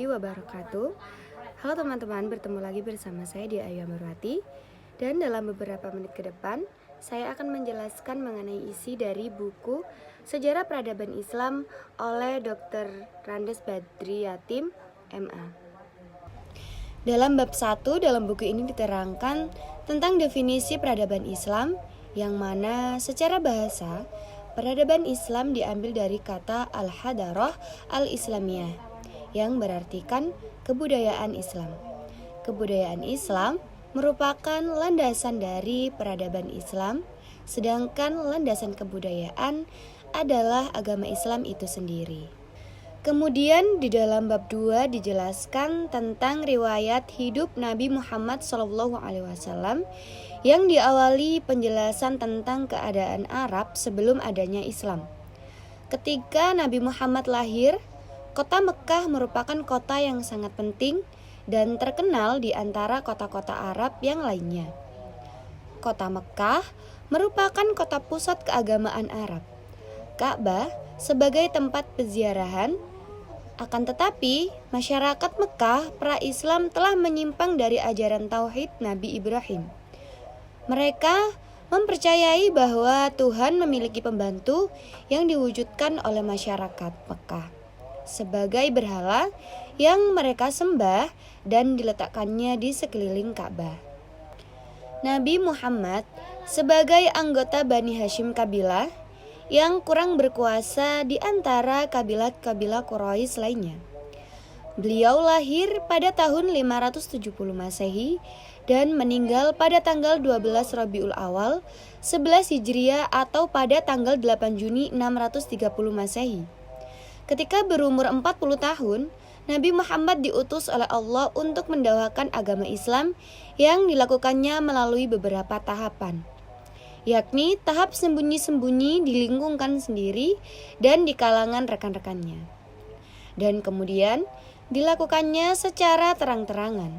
warahmatullahi wabarakatuh. Halo teman-teman, bertemu lagi bersama saya di Ayu Amarwati. Dan dalam beberapa menit ke depan, saya akan menjelaskan mengenai isi dari buku Sejarah Peradaban Islam oleh Dr. Randes Badri Yatim, MA. Dalam bab 1, dalam buku ini diterangkan tentang definisi peradaban Islam, yang mana secara bahasa, peradaban Islam diambil dari kata al-hadarah al-islamiyah, yang berartikan kebudayaan Islam. Kebudayaan Islam merupakan landasan dari peradaban Islam, sedangkan landasan kebudayaan adalah agama Islam itu sendiri. Kemudian di dalam bab 2 dijelaskan tentang riwayat hidup Nabi Muhammad SAW yang diawali penjelasan tentang keadaan Arab sebelum adanya Islam. Ketika Nabi Muhammad lahir, kota Mekah merupakan kota yang sangat penting dan terkenal di antara kota-kota Arab yang lainnya. Kota Mekah merupakan kota pusat keagamaan Arab. Ka'bah sebagai tempat peziarahan. Akan tetapi, masyarakat Mekah pra-Islam telah menyimpang dari ajaran tauhid Nabi Ibrahim. Mereka mempercayai bahwa Tuhan memiliki pembantu yang diwujudkan oleh masyarakat Mekah sebagai berhala yang mereka sembah dan diletakkannya di sekeliling Ka'bah. Nabi Muhammad sebagai anggota Bani Hashim kabilah yang kurang berkuasa di antara kabilah-kabilah Quraisy lainnya. Beliau lahir pada tahun 570 Masehi dan meninggal pada tanggal 12 Rabiul Awal 11 Hijriah atau pada tanggal 8 Juni 630 Masehi. Ketika berumur 40 tahun, Nabi Muhammad diutus oleh Allah untuk mendakwakan agama Islam yang dilakukannya melalui beberapa tahapan, yakni tahap sembunyi-sembunyi di lingkungan sendiri dan di kalangan rekan-rekannya, dan kemudian dilakukannya secara terang-terangan.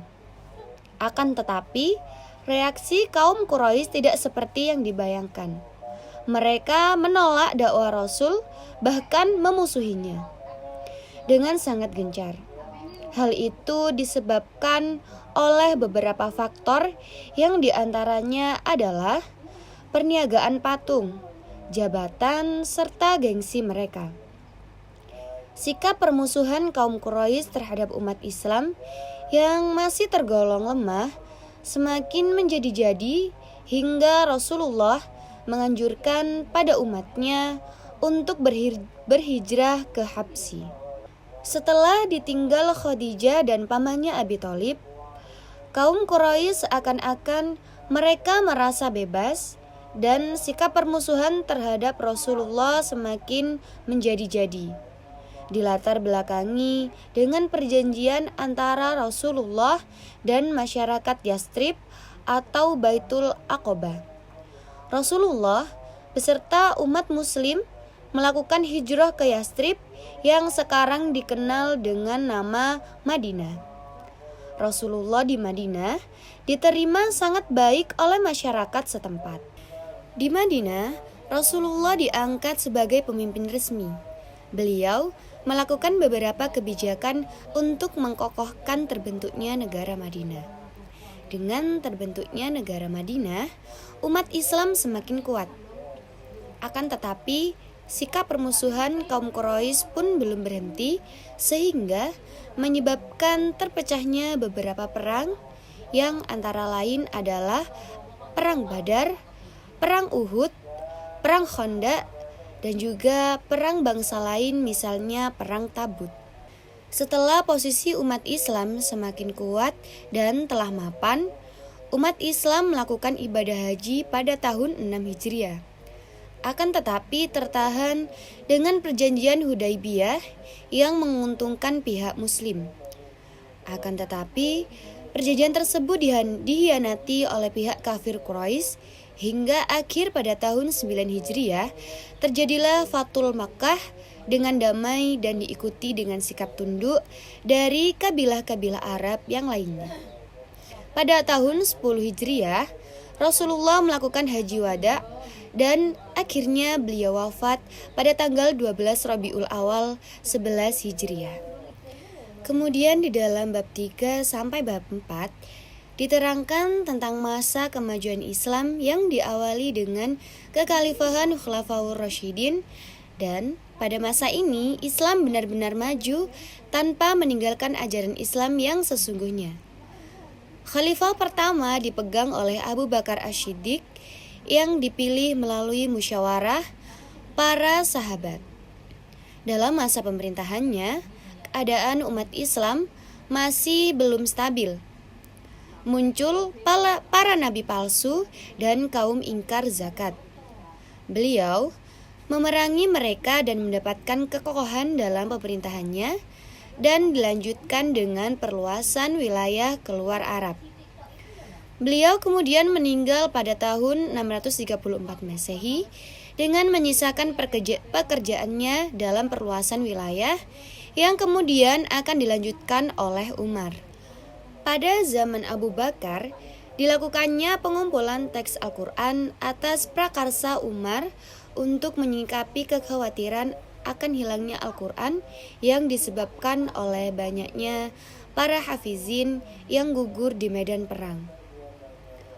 Akan tetapi, reaksi kaum Quraisy tidak seperti yang dibayangkan. Mereka menolak dakwah Rasul, bahkan memusuhinya dengan sangat gencar. Hal itu disebabkan oleh beberapa faktor yang diantaranya adalah perniagaan patung, jabatan, serta gengsi mereka. Sikap permusuhan kaum Quraisy terhadap umat Islam yang masih tergolong lemah semakin menjadi-jadi hingga Rasulullah menganjurkan pada umatnya untuk berhijrah ke Habsyi. Setelah ditinggal Khadijah dan pamannya Abi Thalib, kaum Quraisy seakan-akan mereka merasa bebas dan sikap permusuhan terhadap Rasulullah semakin menjadi-jadi. Dilatar belakangi dengan perjanjian antara Rasulullah dan masyarakat Yastrib atau Baitul Aqobah. Rasulullah beserta umat muslim melakukan hijrah ke Yastrib yang sekarang dikenal dengan nama Madinah. Rasulullah di Madinah diterima sangat baik oleh masyarakat setempat. Di Madinah, Rasulullah diangkat sebagai pemimpin resmi. Beliau melakukan beberapa kebijakan untuk mengkokohkan terbentuknya negara Madinah. Dengan terbentuknya negara Madinah, umat Islam semakin kuat. Akan tetapi, sikap permusuhan kaum Quraisy pun belum berhenti, sehingga menyebabkan terpecahnya beberapa perang yang antara lain adalah Perang Badar, Perang Uhud, Perang Khandaq, dan juga perang bangsa lain misalnya Perang Tabuk. Setelah posisi umat Islam semakin kuat dan telah mapan, umat Islam melakukan ibadah haji pada tahun 6 Hijriah. Akan tetapi tertahan dengan perjanjian Hudaybiyah yang menguntungkan pihak muslim. Akan tetapi perjanjian tersebut dihianati oleh pihak kafir Quraisy hingga akhir pada tahun 9 Hijriah terjadilah Fathul Makkah dengan damai dan diikuti dengan sikap tunduk dari kabilah-kabilah Arab yang lainnya. Pada tahun 10 Hijriah, Rasulullah melakukan haji wada dan akhirnya beliau wafat pada tanggal 12 Rabiul Awal 11 Hijriah. Kemudian di dalam bab 3 sampai bab 4 diterangkan tentang masa kemajuan Islam yang diawali dengan kekhalifahan Khulafaur Rasyidin, dan pada masa ini Islam benar-benar maju tanpa meninggalkan ajaran Islam yang sesungguhnya. Khalifah pertama dipegang oleh Abu Bakar Asy-Siddiq yang dipilih melalui musyawarah para sahabat. Dalam masa pemerintahannya, keadaan umat Islam masih belum stabil. Muncul para nabi palsu dan kaum ingkar zakat. Beliau memerangi mereka dan mendapatkan kekokohan dalam pemerintahannya, dan dilanjutkan dengan perluasan wilayah keluar Arab. Beliau kemudian meninggal pada tahun 634 Masehi dengan menyisakan pekerjaannya dalam perluasan wilayah yang kemudian akan dilanjutkan oleh Umar. Pada zaman Abu Bakar, dilakukannya pengumpulan teks Al-Quran atas prakarsa Umar untuk menyikapi kekhawatiran akan hilangnya Al-Quran yang disebabkan oleh banyaknya para hafizin yang gugur di medan perang.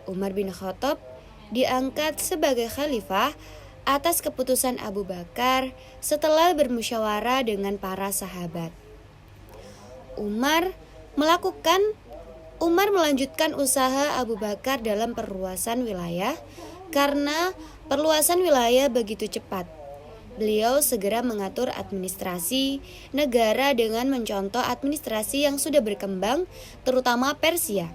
Umar bin Khattab diangkat sebagai khalifah atas keputusan Abu Bakar setelah bermusyawarah dengan para sahabat. Umar melanjutkan usaha Abu Bakar dalam perluasan wilayah. Karena perluasan wilayah begitu cepat, beliau segera mengatur administrasi negara dengan mencontoh administrasi yang sudah berkembang, terutama Persia.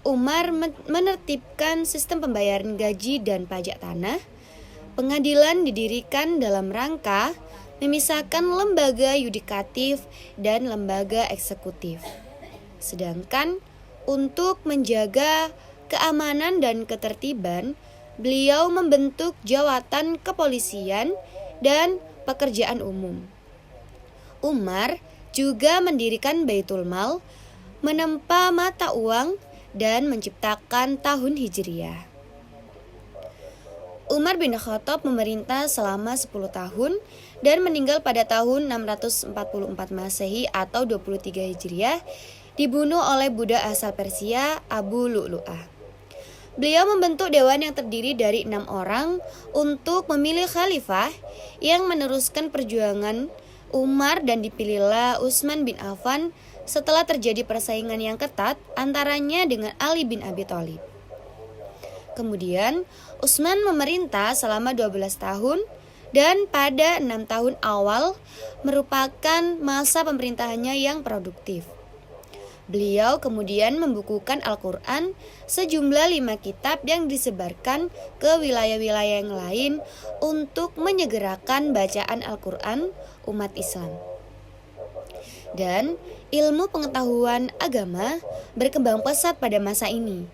Umar menertibkan sistem pembayaran gaji dan pajak tanah. Pengadilan didirikan dalam rangka memisahkan lembaga yudikatif dan lembaga eksekutif. Sedangkan untuk menjaga keamanan dan ketertiban, beliau membentuk jawatan kepolisian dan pekerjaan umum. Umar juga mendirikan Baitul Mal, menempa mata uang, dan menciptakan tahun Hijriah. Umar bin Khattab memerintah selama 10 tahun dan meninggal pada tahun 644 Masehi atau 23 Hijriah, dibunuh oleh budak asal Persia Abu Lu'lu'ah. Beliau membentuk dewan yang terdiri dari 6 orang untuk memilih khalifah yang meneruskan perjuangan Umar, dan dipilihlah Utsman bin Affan setelah terjadi persaingan yang ketat antaranya dengan Ali bin Abi Thalib. Kemudian Utsman memerintah selama 12 tahun, dan pada 6 tahun awal merupakan masa pemerintahannya yang produktif. Beliau kemudian membukukan Al-Quran sejumlah 5 kitab yang disebarkan ke wilayah-wilayah yang lain untuk menyegerakan bacaan Al-Quran umat Islam. Dan ilmu pengetahuan agama berkembang pesat pada masa ini.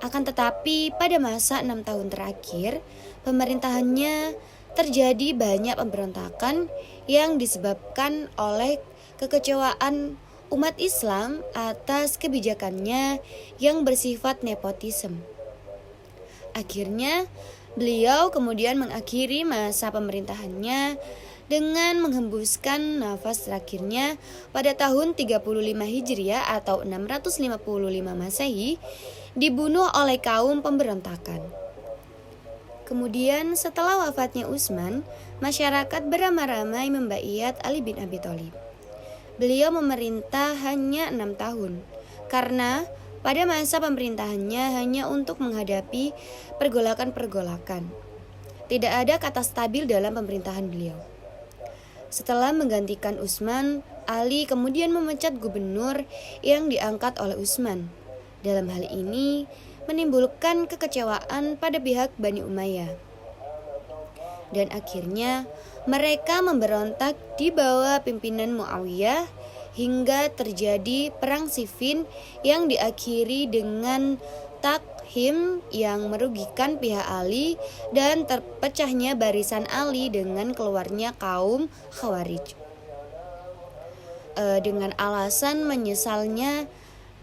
Akan tetapi pada masa 6 tahun terakhir pemerintahannya terjadi banyak pemberontakan yang disebabkan oleh kekecewaan umat Islam atas kebijakannya yang bersifat nepotisme. Akhirnya beliau kemudian mengakhiri masa pemerintahannya dengan menghembuskan nafas terakhirnya pada tahun 35 Hijriah atau 655 Masehi, dibunuh oleh kaum pemberontakan. Kemudian setelah wafatnya Utsman, masyarakat beramai-ramai membaiat Ali bin Abi Thalib. Beliau memerintah hanya 6 tahun, karena pada masa pemerintahannya hanya untuk menghadapi pergolakan-pergolakan. Tidak ada kata stabil dalam pemerintahan beliau. Setelah menggantikan Utsman, Ali kemudian memecat gubernur yang diangkat oleh Utsman. Dalam hal ini menimbulkan kekecewaan pada pihak Bani Umayyah. Dan akhirnya mereka memberontak di bawah pimpinan Muawiyah hingga terjadi perang Siffin yang diakhiri dengan takhim yang merugikan pihak Ali dan terpecahnya barisan Ali dengan keluarnya kaum Khawarij. Dengan alasan menyesalnya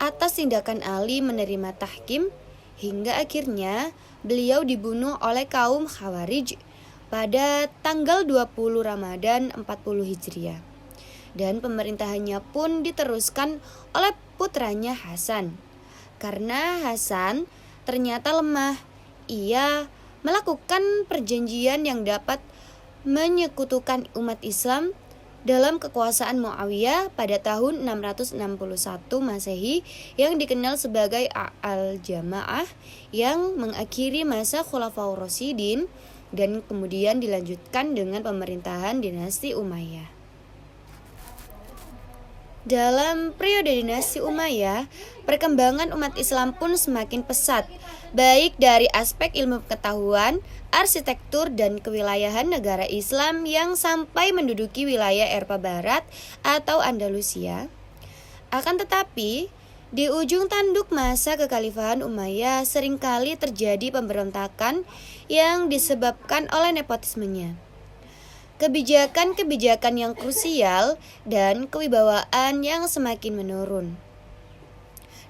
atas tindakan Ali menerima tahkim, hingga akhirnya beliau dibunuh oleh kaum Khawarij pada tanggal 20 Ramadan 40 Hijriah. dan pemerintahannya pun diteruskan oleh putranya Hasan. Karena Hasan ternyata lemah, ia melakukan perjanjian yang dapat menyekutukan umat Islam dalam kekuasaan Muawiyah pada tahun 661 Masehi yang dikenal sebagai Al-Jamaah, yang mengakhiri masa Khulafaur Rasyidin dan kemudian dilanjutkan dengan pemerintahan dinasti Umayyah. Dalam periode dinasti Umayyah, perkembangan umat Islam pun semakin pesat, baik dari aspek ilmu pengetahuan, arsitektur, dan kewilayahan negara Islam yang sampai menduduki wilayah Eropa Barat atau Andalusia. Akan tetapi, di ujung tanduk masa kekhalifahan Umayyah seringkali terjadi pemberontakan yang disebabkan oleh nepotismenya, kebijakan-kebijakan yang krusial, dan kewibawaan yang semakin menurun.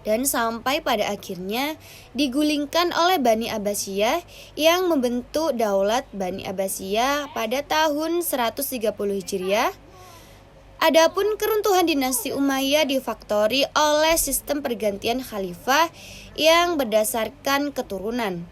Dan sampai pada akhirnya digulingkan oleh Bani Abbasiyah yang membentuk Daulat Bani Abbasiyah pada tahun 130 Hijriah. Adapun keruntuhan dinasti Umayyah difaktori oleh sistem pergantian khalifah yang berdasarkan keturunan.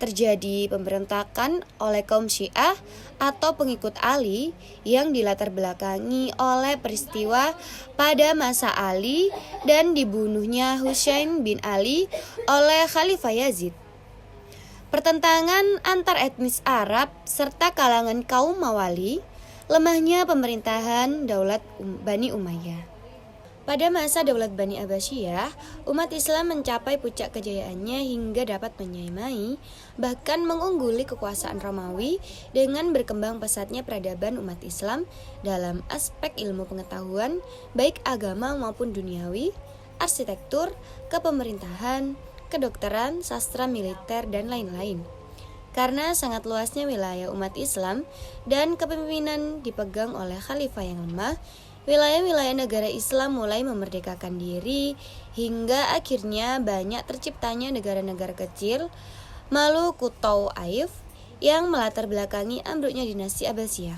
Terjadi pemberontakan oleh kaum Syiah atau pengikut Ali yang dilatar belakangi oleh peristiwa pada masa Ali dan dibunuhnya Husain bin Ali oleh Khalifah Yazid. Pertentangan antar etnis Arab serta kalangan kaum Mawali, lemahnya pemerintahan Daulat Bani Umayyah. Pada masa Daulat Bani Abbasiyah, umat Islam mencapai puncak kejayaannya hingga dapat menyamai, bahkan mengungguli kekuasaan Romawi dengan berkembang pesatnya peradaban umat Islam dalam aspek ilmu pengetahuan, baik agama maupun duniawi, arsitektur, kepemerintahan, kedokteran, sastra militer, dan lain-lain. Karena sangat luasnya wilayah umat Islam dan kepemimpinan dipegang oleh khalifah yang lemah, wilayah-wilayah negara Islam mulai memerdekakan diri hingga akhirnya banyak terciptanya negara-negara kecil Maluku Taif yang melatar belakangi ambruknya dinasti Abbasiyah.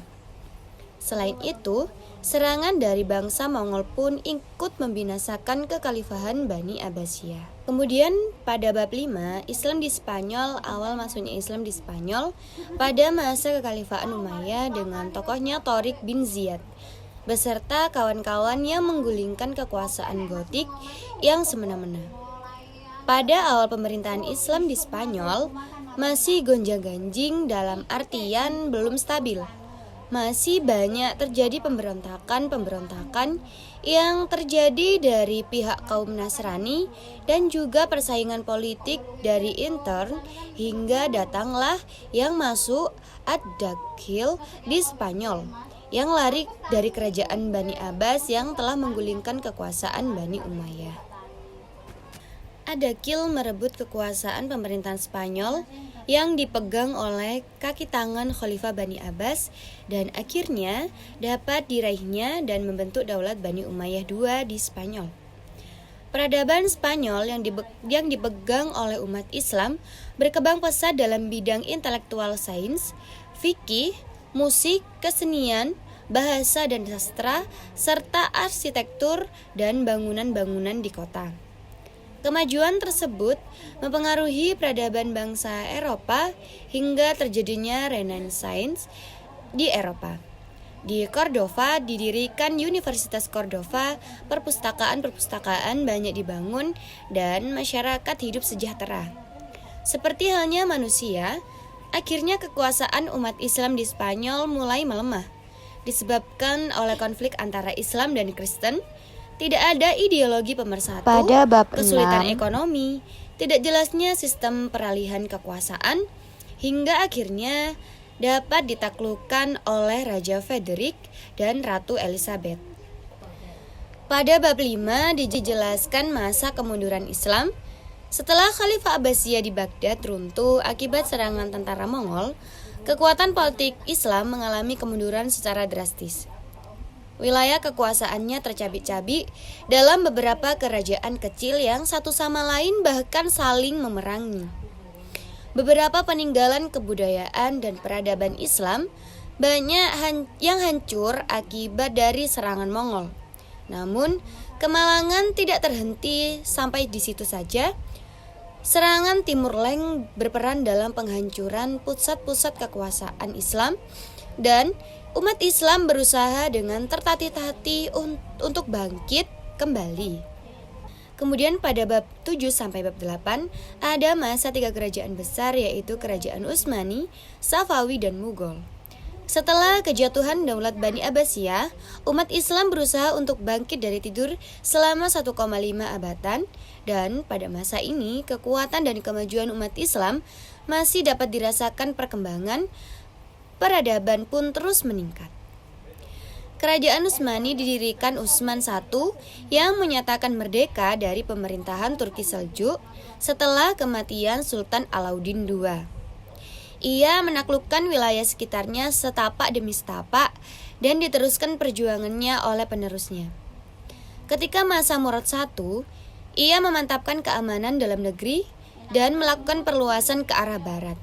Selain itu, serangan dari bangsa Mongol pun ikut membinasakan kekhalifahan Bani Abbasiyah. Kemudian pada bab 5, Islam di Spanyol, awal masuknya Islam di Spanyol pada masa kekhalifahan Umayyah dengan tokohnya Tariq bin Ziyad beserta kawan-kawan yang menggulingkan kekuasaan Gotik yang semena-mena. Pada awal pemerintahan Islam di Spanyol, masih gonjang-ganjing dalam artian belum stabil. Masih banyak terjadi pemberontakan yang terjadi dari pihak kaum Nasrani dan juga persaingan politik dari intern hingga datanglah yang masuk Ad-Dakhil di Spanyol, yang lari dari kerajaan Bani Abbas yang telah menggulingkan kekuasaan Bani Umayyah. Ad-Dakhil merebut kekuasaan pemerintahan Spanyol yang dipegang oleh kaki tangan Khalifah Bani Abbas dan akhirnya dapat diraihnya dan membentuk Daulat Bani Umayyah II di Spanyol. Peradaban Spanyol yang dipegang oleh umat Islam berkembang pesat dalam bidang intelektual sains, fikih, musik, kesenian, bahasa dan sastra, serta arsitektur dan bangunan-bangunan di kota. Kemajuan tersebut mempengaruhi peradaban bangsa Eropa hingga terjadinya Renaissance di Eropa. Di Cordova didirikan Universitas Cordova, perpustakaan-perpustakaan banyak dibangun, dan masyarakat hidup sejahtera. Seperti halnya manusia, akhirnya kekuasaan umat Islam di Spanyol mulai melemah, disebabkan oleh konflik antara Islam dan Kristen. Tidak ada ideologi pemersatu, Pada bab kesulitan 6, ekonomi, tidak jelasnya sistem peralihan kekuasaan, hingga akhirnya dapat ditaklukkan oleh Raja Frederick dan Ratu Elizabeth. Pada bab 5 dijelaskan masa kemunduran Islam. Setelah Khalifah Abbasiyah di Baghdad runtuh akibat serangan tentara Mongol, kekuatan politik Islam mengalami kemunduran secara drastis. Wilayah kekuasaannya tercabik-cabik dalam beberapa kerajaan kecil yang satu sama lain bahkan saling memerangi. Beberapa peninggalan kebudayaan dan peradaban Islam banyak yang hancur akibat dari serangan Mongol. Namun, kemalangan tidak terhenti sampai di situ saja. Serangan Timur Leng berperan dalam penghancuran pusat-pusat kekuasaan Islam dan umat Islam berusaha dengan tertatih-tatih untuk bangkit kembali. Kemudian pada bab 7 sampai bab 8 ada masa 3 kerajaan besar, yaitu Kerajaan Utsmani, Safawi, dan Mughal. Setelah kejatuhan Daulat Bani Abbasiyah, umat Islam berusaha untuk bangkit dari tidur selama 1,5 abatan, dan pada masa ini kekuatan dan kemajuan umat Islam masih dapat dirasakan. Perkembangan peradaban pun terus meningkat. Kerajaan Utsmani didirikan Utsman I yang menyatakan merdeka dari pemerintahan Turki Seljuk setelah kematian Sultan Alauddin II. Ia menaklukkan wilayah sekitarnya setapak demi setapak dan diteruskan perjuangannya oleh penerusnya. Ketika masa Murad I, ia memantapkan keamanan dalam negeri dan melakukan perluasan ke arah barat.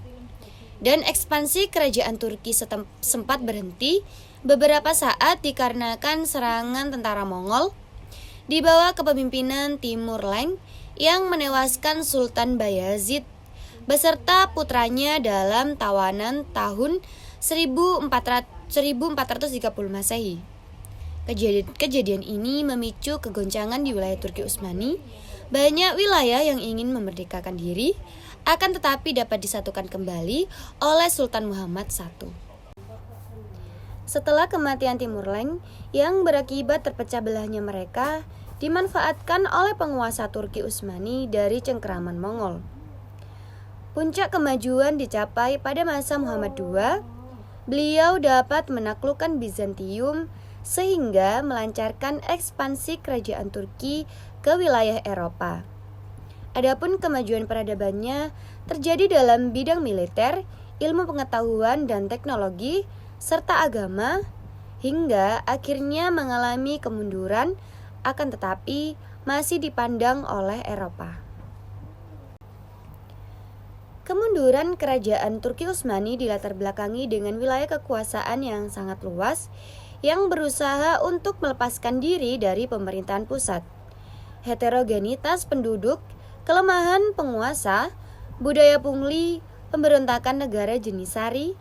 Dan ekspansi kerajaan Turki sempat berhenti beberapa saat dikarenakan serangan tentara Mongol di bawah kepemimpinan Timur Leng yang menewaskan Sultan Bayazid beserta putranya dalam tawanan tahun 1430 Masehi. Kejadian ini memicu kegoncangan di wilayah Turki Utsmani. Banyak wilayah yang ingin memerdekakan diri, akan tetapi dapat disatukan kembali oleh Sultan Muhammad I. Setelah kematian Timur Leng yang berakibat terpecah belahnya mereka, dimanfaatkan oleh penguasa Turki Utsmani dari cengkeraman Mongol. Puncak kemajuan dicapai pada masa Muhammad II. Beliau dapat menaklukkan Bizantium sehingga melancarkan ekspansi kerajaan Turki ke wilayah Eropa. Adapun kemajuan peradabannya terjadi dalam bidang militer, ilmu pengetahuan dan teknologi, serta agama, hingga akhirnya mengalami kemunduran, akan tetapi masih dipandang oleh Eropa. Kemunduran kerajaan Turki Utsmani dilatar belakangi dengan wilayah kekuasaan yang sangat luas yang berusaha untuk melepaskan diri dari pemerintahan pusat. Heterogenitas penduduk, kelemahan penguasa, budaya pungli, pemberontakan negara jenisari,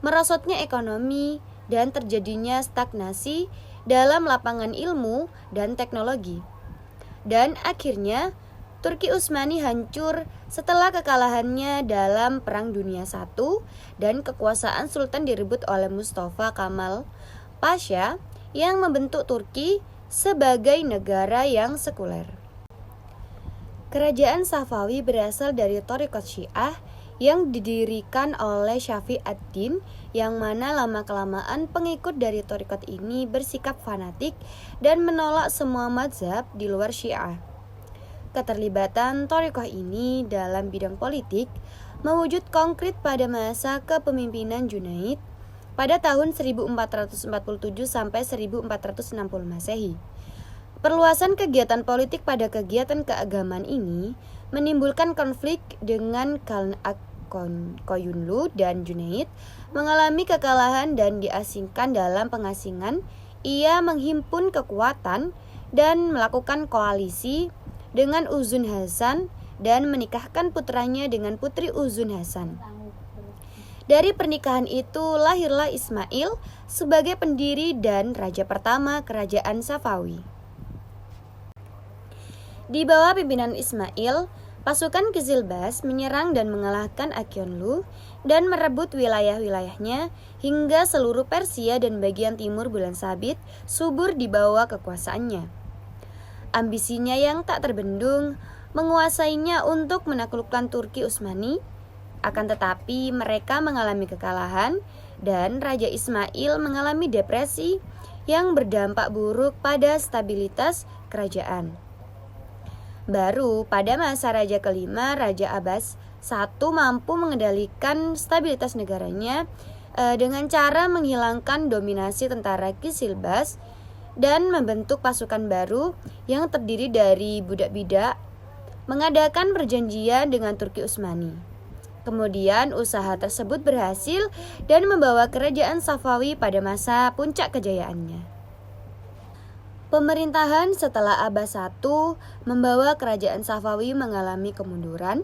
merosotnya ekonomi, dan terjadinya stagnasi dalam lapangan ilmu dan teknologi. Dan akhirnya Turki Utsmani hancur setelah kekalahannya dalam Perang Dunia I dan kekuasaan Sultan direbut oleh Mustafa Kemal Pasha yang membentuk Turki sebagai negara yang sekuler. Kerajaan Safawi berasal dari Thariqat Syiah yang didirikan oleh Syafi ad-Din, yang mana lama-kelamaan pengikut dari thariqat ini bersikap fanatik dan menolak semua mazhab di luar Syiah. Keterlibatan thariqah ini dalam bidang politik mewujud konkret pada masa kepemimpinan Junaid pada tahun 1447 sampai 1460 Masehi. Perluasan kegiatan politik pada kegiatan keagamaan ini menimbulkan konflik dengan Khaln Koyunlu, dan Junaid mengalami kekalahan dan diasingkan. Dalam pengasingan, ia menghimpun kekuatan dan melakukan koalisi dengan Uzun Hasan dan menikahkan putranya dengan putri Uzun Hasan. Dari pernikahan itu lahirlah Ismail sebagai pendiri dan raja pertama kerajaan Safawi. Di bawah pimpinan Ismail, pasukan Qizilbash menyerang dan mengalahkan Akyonlu dan merebut wilayah-wilayahnya hingga seluruh Persia dan bagian timur Bulan Sabit subur di bawah kekuasaannya. Ambisinya yang tak terbendung menguasainya untuk menaklukkan Turki Utsmani, akan tetapi mereka mengalami kekalahan dan Raja Ismail mengalami depresi yang berdampak buruk pada stabilitas kerajaan. Baru pada masa Raja kelima, Raja Abbas I mampu mengendalikan stabilitas negaranya dengan cara menghilangkan dominasi tentara Qizilbash dan membentuk pasukan baru yang terdiri dari budak bidak, mengadakan perjanjian dengan Turki Utsmani. Kemudian usaha tersebut berhasil dan membawa kerajaan Safawi pada masa puncak kejayaannya. Pemerintahan setelah Abbas I membawa kerajaan Safawi mengalami kemunduran.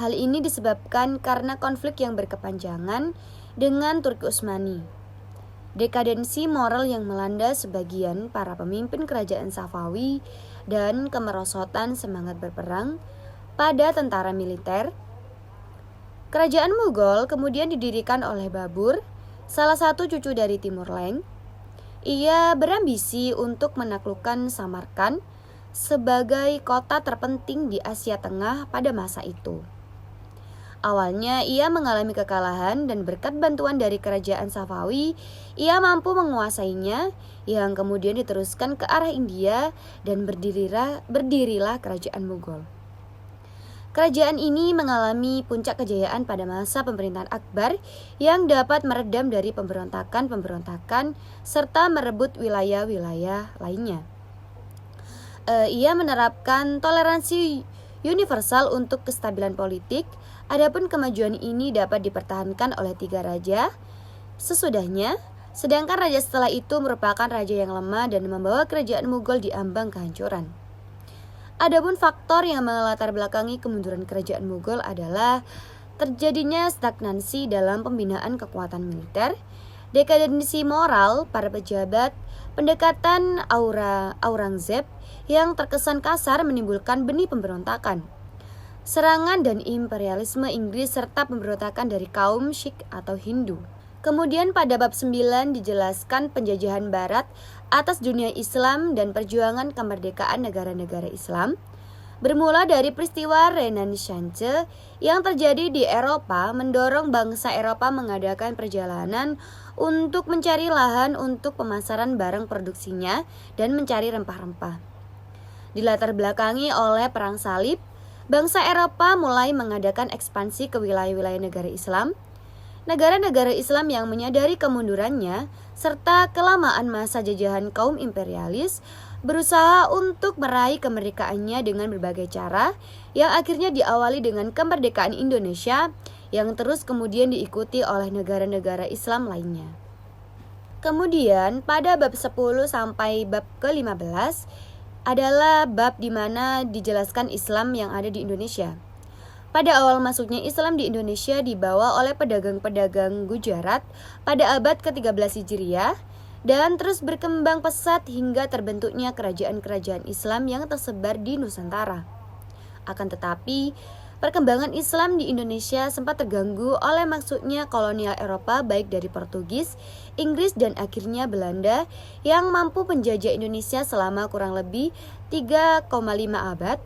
Hal ini disebabkan karena konflik yang berkepanjangan dengan Turki Utsmani. Dekadensi moral yang melanda sebagian para pemimpin kerajaan Safawi dan kemerosotan semangat berperang pada tentara militer. Kerajaan Mughal kemudian didirikan oleh Babur, salah satu cucu dari Timur Leng. Ia berambisi untuk menaklukkan Samarkand sebagai kota terpenting di Asia Tengah pada masa itu. Awalnya ia mengalami kekalahan dan berkat bantuan dari kerajaan Safawi, ia mampu menguasainya yang kemudian diteruskan ke arah India dan berdirilah kerajaan Mughal. Kerajaan ini mengalami puncak kejayaan pada masa pemerintahan Akbar yang dapat meredam dari pemberontakan serta merebut wilayah-wilayah lainnya. Ia menerapkan toleransi universal untuk kestabilan politik. Adapun kemajuan ini dapat dipertahankan oleh 3 raja sesudahnya, sedangkan raja setelah itu merupakan raja yang lemah dan membawa kerajaan Mughal di ambang kehancuran. Adapun faktor yang melatar belakangi kemunduran kerajaan Mughal adalah terjadinya stagnansi dalam pembinaan kekuatan militer, dekadensi moral para pejabat, pendekatan Aurangzeb yang terkesan kasar menimbulkan benih pemberontakan, serangan dan imperialisme Inggris serta pemberontakan dari kaum Sikh atau Hindu. Kemudian pada bab 9 dijelaskan penjajahan Barat atas dunia Islam dan perjuangan kemerdekaan negara-negara Islam. Bermula dari peristiwa Renaissance yang terjadi di Eropa mendorong bangsa Eropa mengadakan perjalanan untuk mencari lahan untuk pemasaran barang produksinya dan mencari rempah-rempah. Dilatar belakangi oleh Perang Salib, bangsa Eropa mulai mengadakan ekspansi ke wilayah-wilayah negara Islam. Negara-negara Islam yang menyadari kemundurannya serta kelamaan masa jajahan kaum imperialis berusaha untuk meraih kemerdekaannya dengan berbagai cara yang akhirnya diawali dengan kemerdekaan Indonesia yang terus kemudian diikuti oleh negara-negara Islam lainnya. Kemudian pada bab 10 sampai bab ke-15 adalah bab di mana dijelaskan Islam yang ada di Indonesia. Pada awal masuknya Islam di Indonesia dibawa oleh pedagang-pedagang Gujarat pada abad ke-13 Hijriah dan terus berkembang pesat hingga terbentuknya kerajaan-kerajaan Islam yang tersebar di Nusantara. Akan tetapi, perkembangan Islam di Indonesia sempat terganggu oleh masuknya kolonial Eropa baik dari Portugis, Inggris dan akhirnya Belanda yang mampu menjajah Indonesia selama kurang lebih 3,5 abad.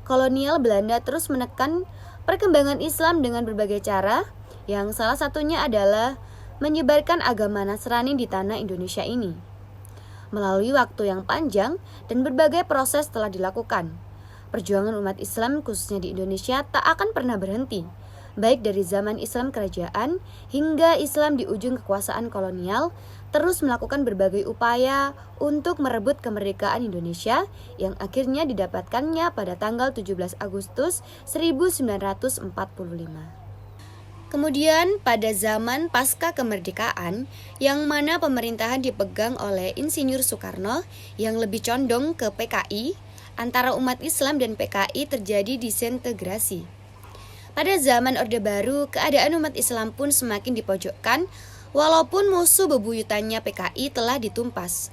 Kolonial Belanda terus menekan perkembangan Islam dengan berbagai cara, yang salah satunya adalah menyebarkan agama Nasrani di tanah Indonesia ini. Melalui waktu yang panjang dan berbagai proses telah dilakukan, perjuangan umat Islam khususnya di Indonesia tak akan pernah berhenti, baik dari zaman Islam kerajaan hingga Islam di ujung kekuasaan kolonial, terus melakukan berbagai upaya untuk merebut kemerdekaan Indonesia yang akhirnya didapatkannya pada tanggal 17 Agustus 1945. Kemudian pada zaman pasca kemerdekaan yang mana pemerintahan dipegang oleh Insinyur Soekarno yang lebih condong ke PKI, antara umat Islam dan PKI terjadi disintegrasi. Pada zaman Orde Baru, keadaan umat Islam pun semakin dipojokkan walaupun musuh bebuyutannya PKI telah ditumpas.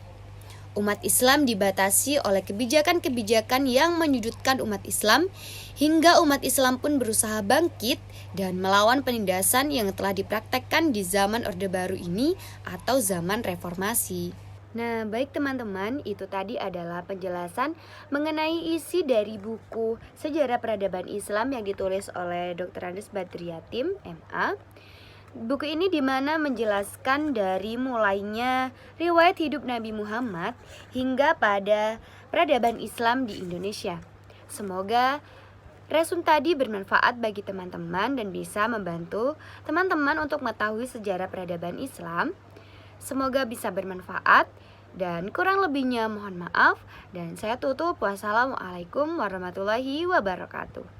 Umat Islam dibatasi oleh kebijakan-kebijakan yang menyudutkan umat Islam hingga umat Islam pun berusaha bangkit dan melawan penindasan yang telah dipraktekkan di zaman Orde Baru ini atau zaman reformasi. Nah, baik teman-teman, itu tadi adalah penjelasan mengenai isi dari buku Sejarah Peradaban Islam yang ditulis oleh Dr. Andes Badriyatim, MA. Buku ini dimana menjelaskan dari mulainya riwayat hidup Nabi Muhammad hingga pada peradaban Islam di Indonesia. Semoga resum tadi bermanfaat bagi teman-teman dan bisa membantu teman-teman untuk mengetahui sejarah peradaban Islam. Semoga bisa bermanfaat dan kurang lebihnya mohon maaf dan saya tutup. Wassalamualaikum warahmatullahi wabarakatuh.